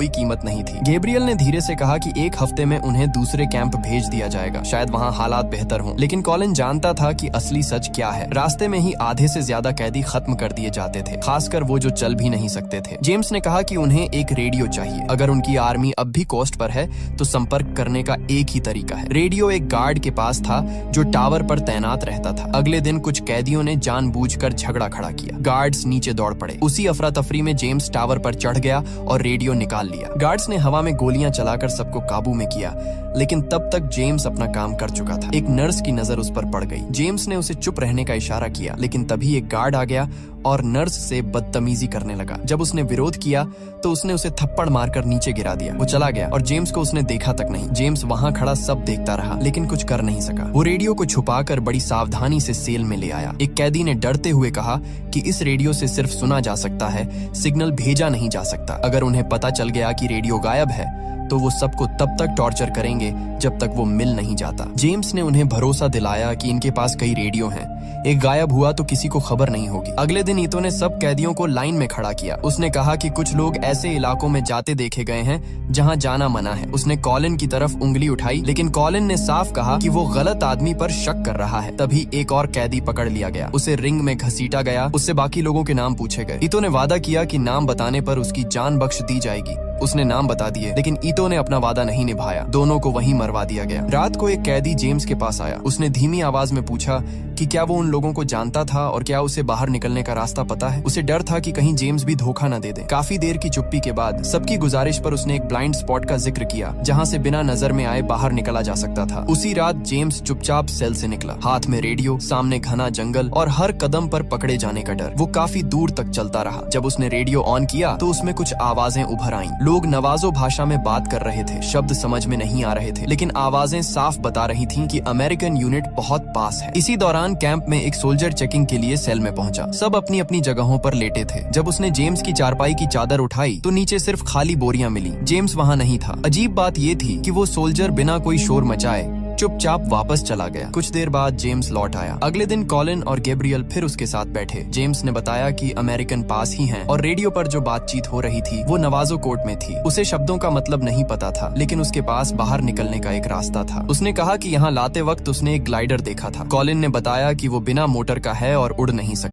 कोई कीमत नहीं थी। गैब्रियल ने धीरे से कहा कि एक हफ्ते में उन्हें दूसरे कैंप भेज दिया जाएगा, शायद वहाँ हालात बेहतर हों। लेकिन कॉलिन जानता था कि असली सच क्या है। रास्ते में ही आधे से ज्यादा कैदी खत्म कर दिए जाते थे, खासकर वो जो चल भी नहीं सकते थे। जेम्स ने कहा कि उन्हें एक रेडियो चाहिए। अगर उनकी आर्मी अब भी कोस्ट पर है तो संपर्क करने का एक ही तरीका है। रेडियो एक गार्ड के पास था जो टावर पर तैनात रहता था। अगले दिन कुछ कैदियों ने जानबूझकर झगड़ा खड़ा किया। गार्ड्स नीचे दौड़ पड़े। उसी अफरा तफरी में जेम्स टावर पर चढ़ गया और रेडियो निकाल लिया। गार्ड्स ने हवा में गोलियां चलाकर सबको काबू में किया, लेकिन तब तक जेम्स अपना काम कर चुका था। एक नर्स की नजर उस पर पड़ गई। जेम्स ने उसे चुप रहने का इशारा किया, लेकिन तभी एक गार्ड आ गया और नर्स से बदतमीजी करने लगा। जब उसने विरोध किया तो उसने उसे थप्पड़ मारकर नीचे गिरा दिया। वो चला गया और जेम्स को उसने देखा तक नहीं। जेम्स वहां खड़ा सब देखता रहा, लेकिन कुछ कर नहीं सका। वो रेडियो को छुपाकर बड़ी सावधानी से सेल में ले आया। एक कैदी ने डरते हुए कहा कि इस रेडियो से सिर्फ सुना जा सकता है, सिग्नल भेजा नहीं जा सकता। अगर उन्हें पता चल गया कि रेडियो गायब है तो वो सबको तब तक टॉर्चर करेंगे जब तक वो मिल नहीं जाता। जेम्स ने उन्हें भरोसा दिलाया कि इनके पास कई रेडियो हैं। एक गायब हुआ तो किसी को खबर नहीं होगी। अगले दिन ईतो ने सब कैदियों को लाइन में खड़ा किया। उसने कहा कि कुछ लोग ऐसे इलाकों में जाते देखे गए हैं जहां जाना मना है। उसने कॉलिन की तरफ उंगली उठाई, लेकिन कॉलिन ने साफ कहा कि वो गलत आदमी पर शक कर रहा है। तभी एक और कैदी पकड़ लिया गया। उसे रिंग में घसीटा गया। उससे बाकी लोगों के नाम पूछे गए। ईतो ने वादा किया कि नाम बताने पर उसकी जान बख्श दी जाएगी। उसने नाम बता दिए, लेकिन ईतो ने अपना वादा नहीं निभाया। दोनों को वहीं मरवा दिया गया। रात को एक कैदी जेम्स के पास आया। उसने धीमी आवाज में पूछा कि क्या वो उन लोगों को जानता था और क्या उसे बाहर निकलने का रास्ता पता है। उसे डर था कि कहीं जेम्स भी धोखा न दे दे। काफी देर की चुप्पी के बाद सबकी गुजारिश पर उसने एक ब्लाइंड स्पॉट का जिक्र किया, जहां से बिना नजर में आए बाहर निकला जा सकता था। उसी रात जेम्स चुपचाप सेल से निकला, हाथ में रेडियो, सामने घना जंगल और हर कदम पर पकड़े जाने का डर। वो काफी दूर तक चलता रहा। जब उसने रेडियो ऑन किया तो उसमें कुछ आवाजें उभर आईं। लोग नवाजो भाषा में बात कर रहे थे। शब्द समझ में नहीं आ रहे थे, लेकिन आवाजें साफ बता रही थीं कि अमेरिकन यूनिट बहुत पास है। इसी दौरान कैंप में एक सोल्जर चेकिंग के लिए सेल में पहुंचा। सब अपनी अपनी जगहों पर लेटे थे। जब उसने जेम्स की चारपाई की चादर उठाई तो नीचे सिर्फ खाली बोरियां मिली। जेम्स वहां नहीं था। अजीब बात ये थी कि वो सोल्जर बिना कोई शोर मचाए चुपचाप वापस चला गया। कुछ देर बाद जेम्स लौट आया। अगले दिन कॉलिन और गैब्रियल फिर उसके साथ बैठे। जेम्स ने बताया कि अमेरिकन पास ही हैं और रेडियो पर जो बातचीत हो रही थी वो नवाजो कोर्ट में थी। उसे शब्दों का मतलब नहीं पता था, लेकिन उसके पास बाहर निकलने का एक रास्ता था। उसने कहा कि यहाँ लाते वक्त उसने एक ग्लाइडर देखा था। कॉलिन ने बताया कि वो बिना मोटर का है और उड़ नहीं सकता।